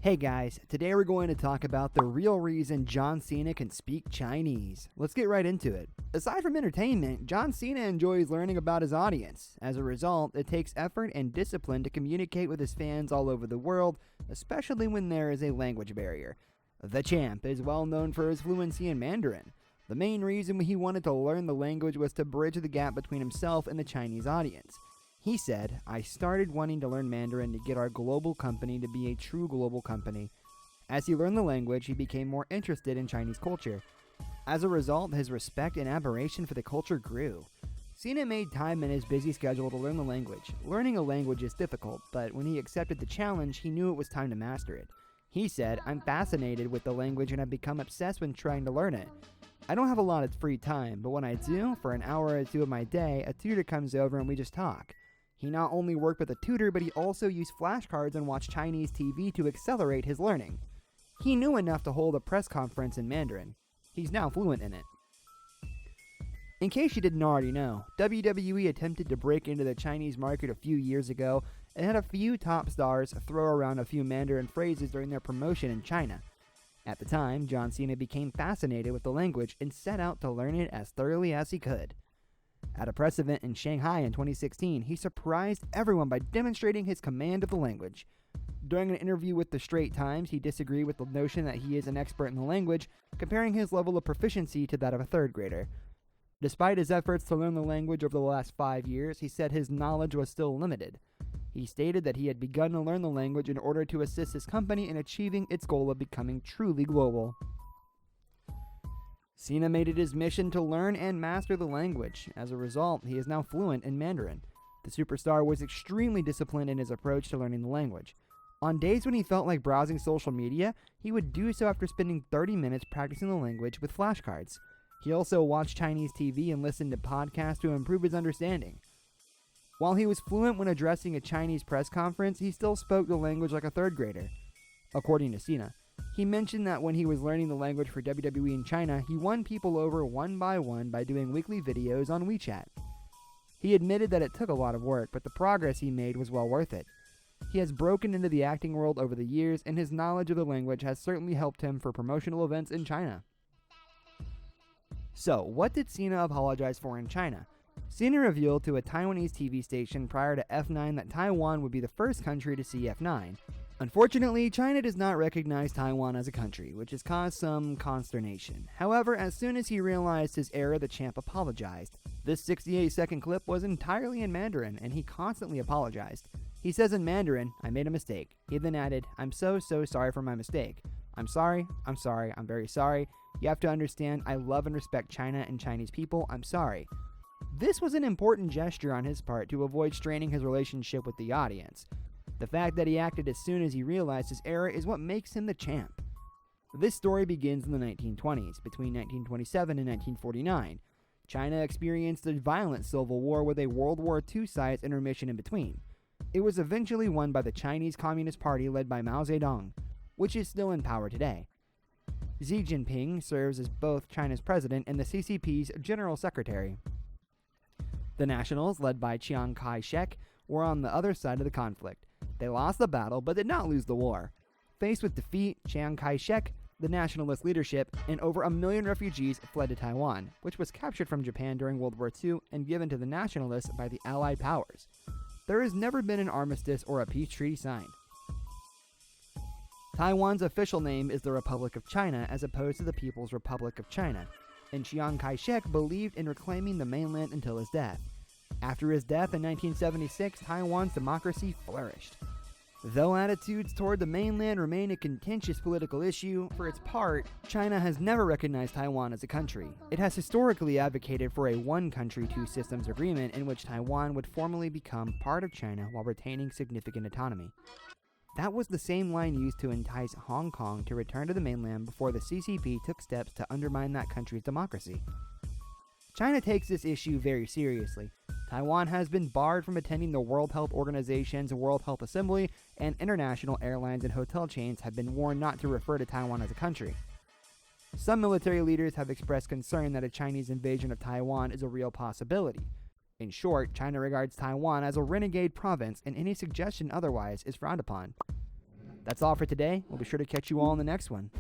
Hey guys, today we're going to talk about the real reason John Cena can speak Chinese. Let's get right into it. Aside from entertainment, John Cena enjoys learning about his audience. As a result, it takes effort and discipline to communicate with his fans all over the world, especially when there is a language barrier. The champ is well known for his fluency in Mandarin. The main reason he wanted to learn the language was to bridge the gap between himself and the Chinese audience. He said, "I started wanting to learn Mandarin to get our global company to be a true global company." As he learned the language, he became more interested in Chinese culture. As a result, his respect and admiration for the culture grew. Cena made time in his busy schedule to learn the language. Learning a language is difficult, but when he accepted the challenge, he knew it was time to master it. He said, "I'm fascinated with the language and I've become obsessed when trying to learn it. I don't have a lot of free time, but when I do, for an hour or two of my day, a tutor comes over and we just talk." He not only worked with a tutor, but he also used flashcards and watched Chinese TV to accelerate his learning. He knew enough to hold a press conference in Mandarin. He's now fluent in it. In case you didn't already know, WWE attempted to break into the Chinese market a few years ago and had a few top stars throw around a few Mandarin phrases during their promotion in China. At the time, John Cena became fascinated with the language and set out to learn it as thoroughly as he could. At a press event in Shanghai in 2016, he surprised everyone by demonstrating his command of the language. During an interview with the Straits Times, he disagreed with the notion that he is an expert in the language, comparing his level of proficiency to that of a third grader. Despite his efforts to learn the language over the last 5 years, he said his knowledge was still limited. He stated that he had begun to learn the language in order to assist his company in achieving its goal of becoming truly global. Cena made it his mission to learn and master the language. As a result, he is now fluent in Mandarin. The superstar was extremely disciplined in his approach to learning the language. On days when he felt like browsing social media, he would do so after spending 30 minutes practicing the language with flashcards. He also watched Chinese TV and listened to podcasts to improve his understanding. While he was fluent when addressing a Chinese press conference, he still spoke the language like a third grader. According to Cena, he mentioned that when he was learning the language for WWE in China, he won people over one by one by doing weekly videos on WeChat. He admitted that it took a lot of work, but the progress he made was well worth it. He has broken into the acting world over the years, and his knowledge of the language has certainly helped him for promotional events in China. So, what did Cena apologize for in China? Cena revealed to a Taiwanese TV station prior to F9 that Taiwan would be the first country to see F9. Unfortunately, China does not recognize Taiwan as a country, which has caused some consternation. However, as soon as he realized his error, the champ apologized. This 68-second clip was entirely in Mandarin, and he constantly apologized. He says in Mandarin, "I made a mistake." He then added, "I'm so sorry for my mistake. I'm sorry, I'm very sorry. You have to understand, I love and respect China and Chinese people. I'm sorry." This was an important gesture on his part to avoid straining his relationship with the audience. The fact that he acted as soon as he realized his error is what makes him the champ. This story begins in the 1920s, between 1927 and 1949. China experienced a violent civil war with a World War II-sized intermission in between. It was eventually won by the Chinese Communist Party led by Mao Zedong, which is still in power today. Xi Jinping serves as both China's president and the CCP's general secretary. The Nationals, led by Chiang Kai-shek, were on the other side of the conflict. They lost the battle, but did not lose the war. Faced with defeat, Chiang Kai-shek, the nationalist leadership, and over 1 million refugees fled to Taiwan, which was captured from Japan during World War II and given to the nationalists by the Allied powers. There has never been an armistice or a peace treaty signed. Taiwan's official name is the Republic of China as opposed to the People's Republic of China, and Chiang Kai-shek believed in reclaiming the mainland until his death. After his death in 1976, Taiwan's democracy flourished. Though attitudes toward the mainland remain a contentious political issue, for its part, China has never recognized Taiwan as a country. It has historically advocated for a one-country, two-systems agreement in which Taiwan would formally become part of China while retaining significant autonomy. That was the same line used to entice Hong Kong to return to the mainland before the CCP took steps to undermine that country's democracy. China takes this issue very seriously. Taiwan has been barred from attending the World Health Organization's World Health Assembly, and international airlines and hotel chains have been warned not to refer to Taiwan as a country. Some military leaders have expressed concern that a Chinese invasion of Taiwan is a real possibility. In short, China regards Taiwan as a renegade province, and any suggestion otherwise is frowned upon. That's all for today. We'll be sure to catch you all in the next one.